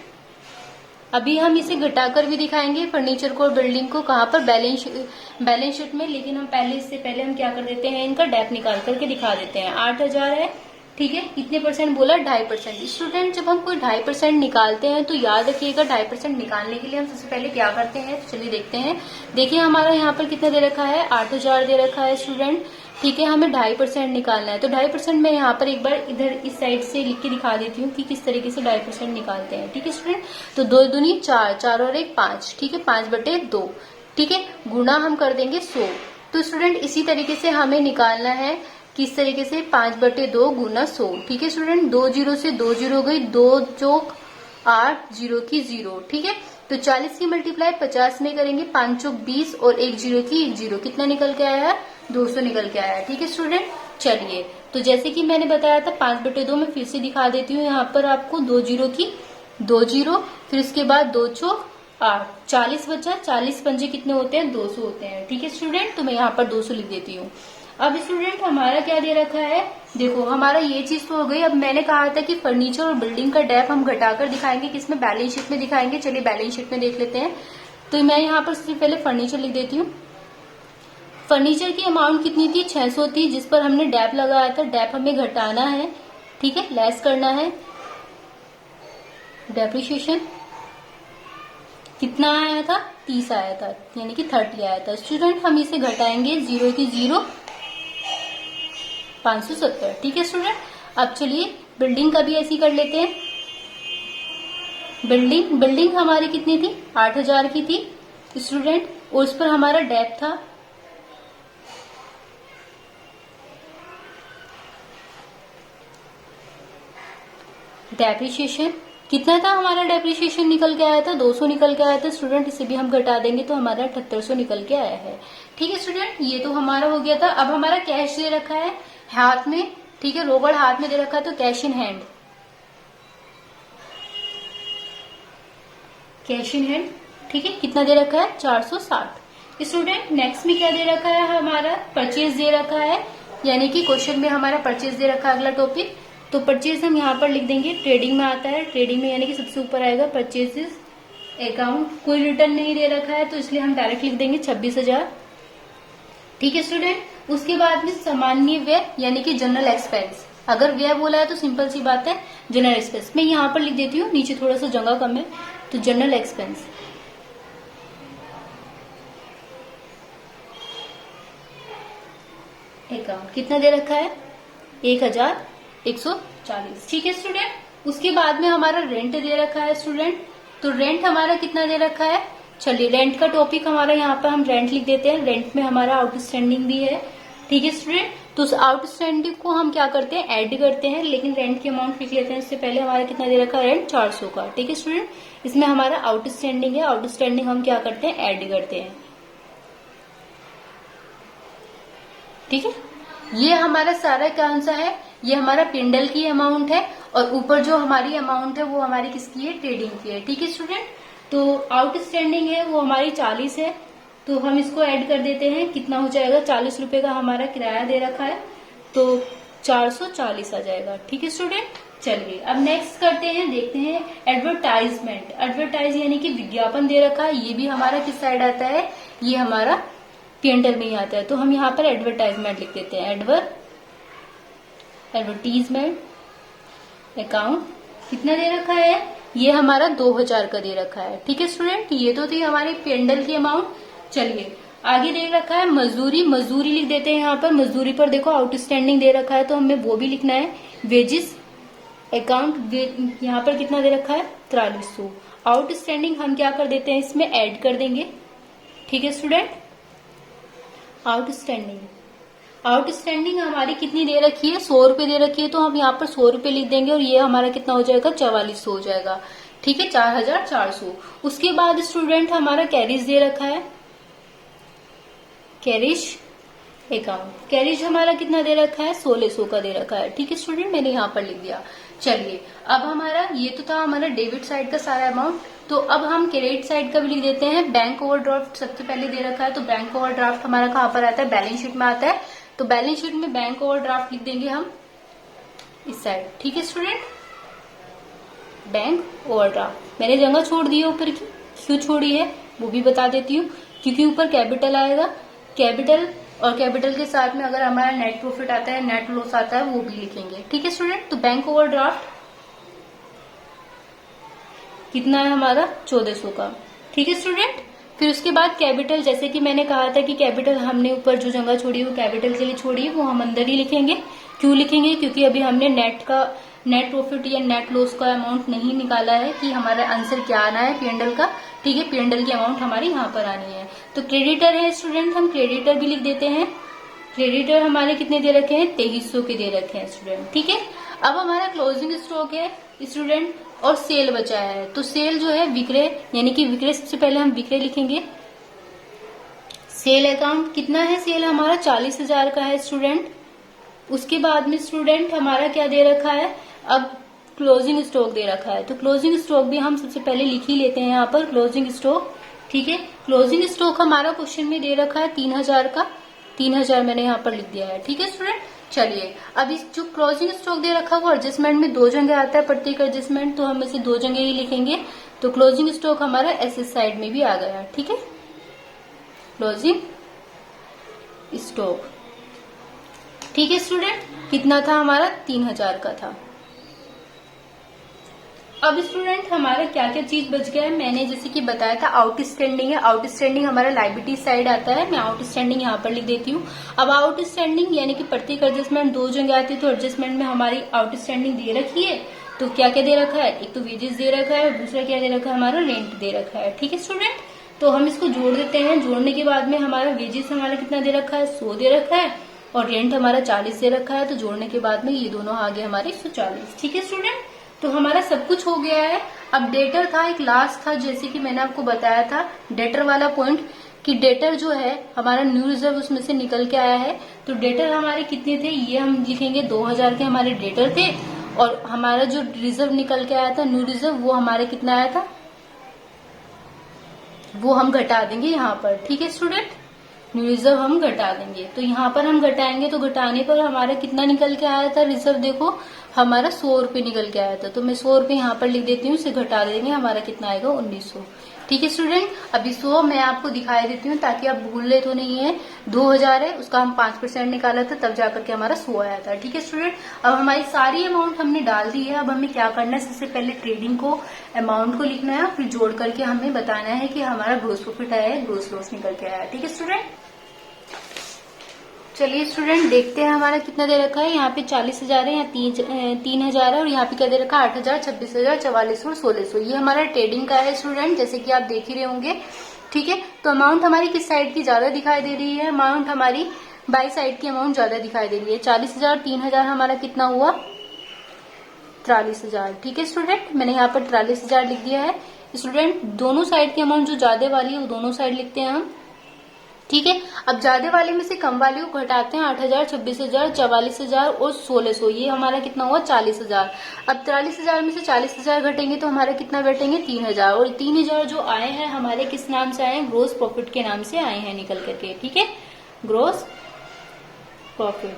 अभी हम इसे घटाकर भी दिखाएंगे फर्नीचर को और बिल्डिंग को, कहाँ पर, बैलेंस शीट में। लेकिन हम इससे पहले हम क्या कर देते हैं, इनका डैप निकाल करके दिखा देते हैं। 8,000 है, ठीक है, कितने % बोला, 2.5%। स्टूडेंट, जब हम कोई 2.5% निकालते हैं तो याद रखिएगा 2.5% निकालने के लिए हम सबसे पहले क्या करते हैं, तो चलिए देखते हैं। देखिए हमारा यहाँ पर कितना दे रखा है, 8,000 दे रखा है स्टूडेंट। ठीक है, हमें 2.5% निकालना है। तो 2.5% मैं यहाँ पर एक बार इधर इस साइड से लिख के दिखा देती हूँ कि किस तरीके से 2.5% निकालते हैं। ठीक है स्टूडेंट, तो 2 दूनी 4, 4 और 1 5, ठीक है, 5/2, ठीक है, गुणा हम कर देंगे 100। तो स्टूडेंट इसी तरीके से हमें निकालना है, किस तरीके से, 5/2 गुना 100। ठीक है स्टूडेंट, 2 जीरो से 2 जीरो गई, 2 चौक 8, 0 की 0, ठीक है। तो 40 की मल्टीप्लाई 50 में करेंगे, 5 चौक 20 और 1 जीरो की 1 जीरो, कितना निकल के आया, 200 निकल के आया। ठीक है स्टूडेंट, चलिए, तो जैसे कि मैंने बताया था 5/2 में फिर से दिखा देती हूँ यहाँ पर आपको, 2 जीरो की 2 जीरो, फिर उसके बाद 2 चौक 8, 40 बचा, 40 पंजे कितने होते हैं, 200 होते हैं। ठीक है स्टूडेंट, तो मैं यहाँ पर 200 लिख देती हूँ। अब स्टूडेंट हमारा क्या दे रखा है, देखो हमारा ये चीज तो हो गई। अब मैंने कहा था कि फर्नीचर और बिल्डिंग का डेप हम घटाकर दिखाएंगे, किसमें, बैलेंस शीट में दिखाएंगे। चलिए बैलेंस शीट में देख लेते हैं। तो मैं यहाँ पर सबसे पहले फर्नीचर लिख देती हूँ। फर्नीचर की अमाउंट कितनी थी, 600 थी, जिस पर हमने डेप लगाया था। डेप हमें घटाना है, ठीक है, लेस करना है। डेप्रिशिएशन कितना आया था, 30 आया था, यानी कि 30 आया था। स्टूडेंट हम इसे घटाएंगे, 0 की 0, 570। ठीक है स्टूडेंट, अब चलिए बिल्डिंग का भी ऐसी कर लेते हैं। बिल्डिंग हमारी कितनी थी, 8000 की थी स्टूडेंट, और उस पर हमारा डेप था डेप्रिशिएशन कितना था, हमारा डेप्रिशिएशन निकल के आया था 200 निकल के आया था स्टूडेंट। इसे भी हम घटा देंगे तो हमारा 7800 निकल के आया है। ठीक है स्टूडेंट, ये तो हमारा हो गया था। अब हमारा कैश दे रखा है हाथ में, ठीक है, रोकड़ हाथ में दे रखा है, तो cash in hand, cash in hand, ठीक है, कितना दे रखा है, 460। स्टूडेंट नेक्स्ट में क्या दे रखा है, हमारा परचेज दे रखा है, यानी कि क्वेश्चन में हमारा परचेज दे रखा है अगला टॉपिक। तो परचेज हम यहाँ पर लिख देंगे, ट्रेडिंग में आता है, ट्रेडिंग में यानी कि सबसे ऊपर आएगा परचेजेस अकाउंट। कोई रिटर्न नहीं दे रखा है तो इसलिए हम डायरेक्ट लिख देंगे 26,000। ठीक है स्टूडेंट, उसके बाद में सामान्य व्यय यानी कि जनरल एक्सपेंस। अगर व्यय बोला है तो सिंपल सी बात है जनरल एक्सपेंस। मैं यहाँ पर लिख देती हूँ, नीचे थोड़ा सा जगह कम है, तो जनरल एक्सपेंस अकाउंट कितना दे रखा है, 1140। ठीक है स्टूडेंट, उसके बाद में हमारा रेंट दे रखा है स्टूडेंट। तो रेंट हमारा कितना दे रखा है, चलिए रेंट का टॉपिक हमारा यहाँ पर हम रेंट लिख देते हैं। रेंट में हमारा आउटस्टैंडिंग भी है। ठीक है स्टूडेंट, तो उस आउटस्टैंडिंग को हम क्या करते हैं, ऐड करते हैं, लेकिन रेंट की अमाउंट लिख लेते हैं। इससे पहले हमारा कितना दे रखा है, रेंट 400 का। ठीक है स्टूडेंट, इसमें हमारा आउटस्टैंडिंग है, आउटस्टैंडिंग हम क्या करते हैं, ऐड करते हैं। ठीक है, ये हमारा सारा कौन सा है, ये हमारा पिंडल की अमाउंट है, और ऊपर जो हमारी अमाउंट है वो हमारी किसकी है, ट्रेडिंग की है। ठीक है स्टूडेंट, तो आउटस्टैंडिंग है वो हमारी 40 है, तो हम इसको ऐड कर देते हैं, कितना हो जाएगा, 40 रुपए का हमारा किराया दे रखा है, तो 440 आ जाएगा। ठीक है स्टूडेंट, चलिए अब नेक्स्ट करते हैं, देखते हैं एडवर्टाइजमेंट। एडवर्टाइज यानी कि विज्ञापन दे रखा है, ये भी हमारा किस साइड आता है, ये हमारा पिंडल में ही आता है, तो हम यहाँ पर एडवर्टाइजमेंट लिख देते हैं। एडवर्टीजमेंट अकाउंट कितना दे रखा है, ये हमारा 2000 का दे रखा है। ठीक है स्टूडेंट, ये तो थी हमारी पिंडल की अमाउंट। चलिए आगे दे रखा है मजदूरी, मजदूरी लिख देते हैं यहाँ पर। मजदूरी पर देखो आउटस्टैंडिंग दे रखा है, तो हमें वो भी लिखना है। वेजिस अकाउंट यहाँ पर कितना दे रखा है, 4300। आउटस्टैंडिंग हम क्या कर देते हैं, इसमें ऐड कर देंगे। ठीक है स्टूडेंट, आउटस्टैंडिंग हमारी कितनी दे रखी है, 100 रुपए दे रखी है, तो हम यहाँ पर 100 रुपए लिख देंगे, और ये हमारा कितना हो जाएगा, 4400 हो जाएगा। ठीक है, 4400। उसके बाद स्टूडेंट हमारा कैरिज दे रखा है, कैरिज अकाउंट। कैरिज हमारा कितना दे रखा है, 1600 का दे रखा है। ठीक है स्टूडेंट, मैंने यहाँ पर लिख दिया। चलिए अब हमारा ये तो था हमारा डेबिट साइड का सारा अमाउंट, तो अब हम क्रेडिट साइड का भी लिख देते हैं। बैंक ओवरड्राफ्ट सबसे पहले दे रखा है, तो बैंक ओवरड्राफ्ट हमारा कहाँ पर आता है, बैलेंस शीट में आता है, तो बैलेंस शीट में बैंक ओवरड्राफ्ट लिख देंगे हम इस साइड। ठीक है स्टूडेंट, बैंक ओवरड्राफ्ट मैंने जगह छोड़ दी है ऊपर की, क्यों छोड़ी है वो भी बता देती हूँ, क्योंकि ऊपर कैपिटल आएगा, कैपिटल और कैपिटल के साथ में अगर हमारा नेट प्रॉफिट आता है, नेट लॉस आता है, वो भी लिखेंगे। ठीक है स्टूडेंट, तो बैंक ओवरड्राफ्ट कितना है हमारा, 1400 का। ठीक है स्टूडेंट, फिर उसके बाद कैपिटल, जैसे कि मैंने कहा था कि कैपिटल हमने ऊपर जो जगह छोड़ी है वो कैपिटल के लिए छोड़ी है, वो हम अंदर ही लिखेंगे। क्यों लिखेंगे? क्योंकि अभी हमने नेट प्रॉफिट या नेट लॉस का अमाउंट नहीं निकाला है कि हमारा आंसर क्या आना है पीएनडल का। ठीक है, पीएनडल की अमाउंट हमारी यहाँ पर आनी है। तो क्रेडिटर है स्टूडेंट, हम क्रेडिटर भी लिख देते हैं। क्रेडिटर हमारे कितने दे रखे हैं? 2300 के दे रखे हैं स्टूडेंट। ठीक है, अब हमारा क्लोजिंग स्टॉक है स्टूडेंट और सेल बचा है। तो सेल जो है विक्रय, यानी कि विक्रय, सबसे पहले हम विक्रय लिखेंगे। सेल अकाउंट कितना है? सेल हमारा 40,000 का है स्टूडेंट। उसके बाद में स्टूडेंट हमारा क्या दे रखा है? अब क्लोजिंग स्टॉक दे रखा है। तो क्लोजिंग स्टॉक भी हम सबसे पहले लिख ही लेते हैं यहाँ पर, क्लोजिंग स्टॉक। ठीक है, क्लोजिंग स्टॉक हमारा क्वेश्चन में दे रखा है 3,000 का। 3,000 मैंने यहाँ पर लिख दिया है। ठीक है स्टूडेंट, चलिए अब इस जो क्लोजिंग स्टॉक दे रखा है वो एडजस्टमेंट में 2 जगह आता है, प्रत्येक एडजस्टमेंट, तो हम इसे 2 जगह ही लिखेंगे। तो क्लोजिंग स्टॉक हमारा एसेट साइड में भी आ गया। ठीक है, क्लोजिंग स्टॉक। ठीक है स्टूडेंट, कितना था हमारा? 3,000 का था। अब स्टूडेंट हमारा क्या क्या चीज बच गया है? मैंने जैसे कि बताया था आउटस्टैंडिंग है। आउटस्टैंडिंग हमारा लायबिलिटी साइड आता है। मैं आउटस्टैंडिंग यहाँ पर लिख देती हूँ। अब आउटस्टैंडिंग यानी कि प्रत्येक एडजस्टमेंट 2 जगह आती है, तो एडजस्टमेंट में हमारी आउटस्टैंडिंग दे रखी है। तो क्या क्या दे रखा है? एक तो वेजेस दे रखा है और दूसरा क्या दे रखा है? हमारा रेंट दे रखा है। ठीक है स्टूडेंट, तो हम इसको जोड़ देते हैं। जोड़ने के बाद में हमारा वेजेस हमारा कितना दे रखा है? 100 दे रखा है और रेंट हमारा 40 दे रखा है। तो जोड़ने के बाद में ये दोनों आ गए हमारे 140। ठीक है स्टूडेंट, तो हमारा सब कुछ हो गया है। अब डेटर था, एक लास्ट था, जैसे कि मैंने आपको बताया था डेटर वाला पॉइंट, कि डेटर जो है हमारा न्यू रिजर्व उसमें से निकल के आया है। तो डेटर हमारे कितने थे? ये हम लिखेंगे 2,000 के हमारे डेटर थे। और हमारा जो रिजर्व निकल के आया था न्यू रिजर्व, वो हमारे कितना आया था? वो हम घटा देंगे यहाँ पर। ठीक है स्टूडेंट, न्यू रिजर्व हम घटा देंगे। तो यहाँ पर हम घटाएंगे, तो घटाने पर हमारा कितना निकल के आया था रिजर्व? देखो हमारा 100 रुपये निकल के आया था। तो मैं 100 रुपये यहाँ पर लिख देती हूँ, इसे घटा देंगे, हमारा कितना आएगा? 1900। ठीक है स्टूडेंट, अभी 100 मैं आपको दिखाई देती हूँ ताकि आप भूल तो नहीं है। 2,000 है, उसका हम 5% निकाला था, तब जाकर के हमारा 100 आया था। ठीक है स्टूडेंट, अब हमारी सारी अमाउंट हमने डाल दी है। अब हमें क्या करना है? सबसे पहले ट्रेडिंग को, अमाउंट को लिखना है, फिर जोड़ करके हमें बताना है कि हमारा ग्रोस प्रॉफिट आया है, ग्रोस लॉस निकल के आया है। ठीक है स्टूडेंट, चलिए स्टूडेंट देखते हैं हमारा कितना दे रखा है। यहाँ पे 40,000 है, यहाँ 3,000 है और यहाँ पे क्या दे रखा है? 8,000, 26,000, 4400 और 1600। ये हमारा ट्रेडिंग का है स्टूडेंट, जैसे कि आप देख ही रहे होंगे। ठीक है, तो अमाउंट हमारी किस साइड की ज्यादा दिखाई दे रही है? अमाउंट हमारी बाई साइड की अमाउंट ज्यादा दिखाई दे रही है। 40,000, 3,000 हमारा कितना हुआ? 43,000। ठीक है स्टूडेंट, मैंने यहाँ पर 43,000 लिख दिया है। स्टूडेंट दोनों साइड की अमाउंट जो ज्यादा वाली है वो दोनों साइड लिखते हैं हम। ठीक है, अब ज्यादा वाले में से कम वाले को घटाते हैं। 8,000, 26,000, 44,000 और 1600, ये हमारा कितना हुआ? 40,000। अब 43,000 में से 40,000 घटेंगे तो हमारा कितना बैठेंगे? 3,000। और 3,000 जो आए हैं हमारे किस नाम से आए हैं? ग्रोस प्रॉफिट के नाम से आए हैं निकल करके। ठीक है, ग्रोस प्रॉफिट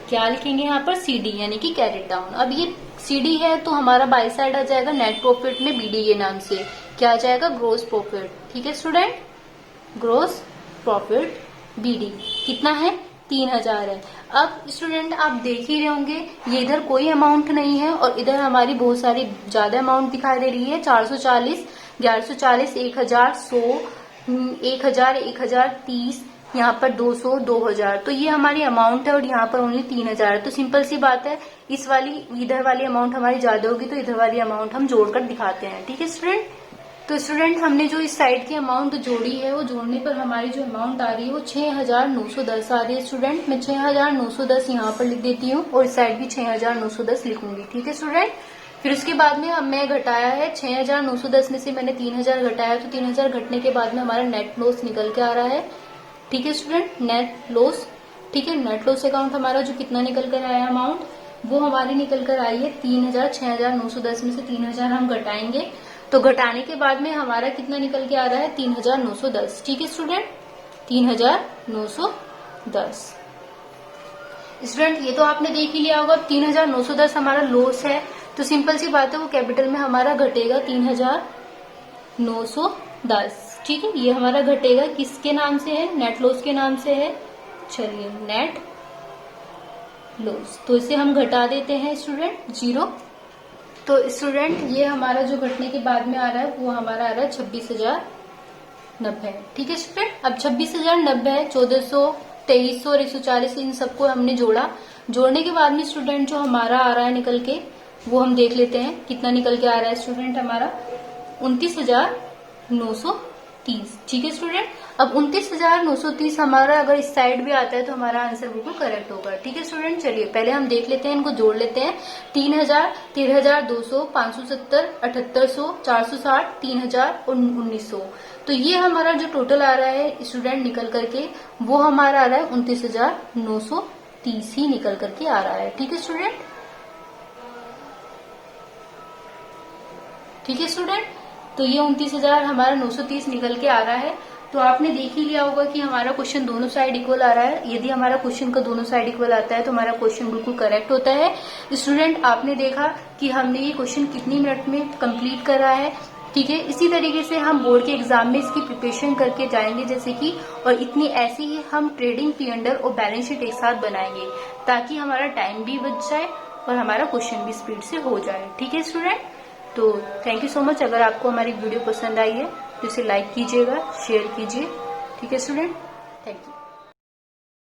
क्या लिखेंगे यहाँ पर? CD यानी कि कैरिड डाउन। अब ये CD है तो हमारा बाई साइड आ जाएगा नेट प्रॉफिट में BD के नाम से, क्या आ जाएगा? Gross profit. ठीक है स्टूडेंट, ग्रोस प्रॉफिट BD कितना है? 3,000 है। अब स्टूडेंट आप देख ही रहे होंगे, ये इधर कोई अमाउंट नहीं है और इधर हमारी बहुत सारी ज्यादा अमाउंट दिखाई दे रही है। 440, 1140, 1,000, 100, 1,000, 1,030, यहाँ पर 200, 2,000। तो ये हमारी अमाउंट है और यहाँ पर ओनली 3,000 है। तो सिंपल सी बात है, इस वाली इधर वाली अमाउंट हमारी ज्यादा होगी तो इधर वाली अमाउंट हम जोड़कर दिखाते हैं। ठीक है स्टूडेंट, तो स्टूडेंट हमने जो इस साइड की अमाउंट जोड़ी है, वो जोड़ने पर हमारी जो अमाउंट आ रही है वो 6,910 आ रही है स्टूडेंट। मैं 6,910 यहाँ पर लिख देती हूँ और इस साइड भी 6,910 लिखूंगी। ठीक है स्टूडेंट, फिर उसके बाद में अब मैं घटाया है 6,910 में से मैंने 3,000 घटाया, तो 3,000 घटने के बाद में हमारा नेट लॉस निकल के आ रहा है। ठीक है स्टूडेंट, नेट लॉस। ठीक है, नेट लॉस अकाउंट हमारा जो कितना निकल कर आया अमाउंट, वो हमारी निकल कर आई है 3,000। 6,910 में से 3,000 हम घटाएंगे, तो घटाने के बाद में हमारा कितना निकल के आ रहा है? 3,910। ठीक है स्टूडेंट, 3,910। स्टूडेंट ये तो आपने देख ही लिया होगा। 3,910 हमारा लॉस है, तो सिंपल सी बात है वो कैपिटल में हमारा घटेगा 3,910। ठीक है, ये हमारा घटेगा किसके नाम से है? नेट लॉस के नाम से है। चलिए नेट लॉस, तो इसे हम घटा देते हैं स्टूडेंट 0। तो स्टूडेंट ये हमारा जो घटने के बाद में आ रहा है वो हमारा आ रहा है 26,090। ठीक है स्टूडेंट, अब 26,090, 1400, 2300 और 140 इन सबको हमने जोड़ा। जोड़ने के बाद में स्टूडेंट जो हमारा आ रहा है निकल के, वो हम देख लेते हैं कितना निकल के आ रहा है स्टूडेंट हमारा 29,930। ठीक है स्टूडेंट, अब 29,930 हमारा अगर इस साइड भी आता है तो हमारा आंसर बिल्कुल करेक्ट होगा। ठीक है स्टूडेंट, चलिए पहले हम देख लेते हैं, इनको जोड़ लेते हैं। 3,000, 13,200, 570, 7,800, 460, 3,000 और 1,900। तो ये हमारा जो टोटल आ रहा है स्टूडेंट निकल करके, वो हमारा आ रहा है 29,930 ही निकल करके आ रहा है। ठीक है स्टूडेंट, ठीक है स्टूडेंट, तो ये 29,000 हमारा 930 निकल के आ रहा है। तो आपने देख ही लिया होगा कि हमारा क्वेश्चन दोनों साइड इक्वल आ रहा है। यदि हमारा क्वेश्चन का दोनों साइड इक्वल आता है तो हमारा क्वेश्चन बिल्कुल करेक्ट होता है। स्टूडेंट आपने देखा कि हमने ये क्वेश्चन कितनी मिनट में कंप्लीट करा है। ठीक है, इसी तरीके से हम बोर्ड के एग्जाम में इसकी प्रिपरेशन करके जाएंगे जैसे कि, और इतनी ऐसी ही हम ट्रेडिंग P&L और बैलेंस शीट एक साथ बनाएंगे ताकि हमारा टाइम भी बच जाए और हमारा क्वेश्चन भी स्पीड से हो जाए। ठीक है स्टूडेंट, तो थैंक यू सो मच। अगर आपको हमारी वीडियो पसंद आई है तो इसे लाइक कीजिएगा, शेयर कीजिए। ठीक है स्टूडेंट।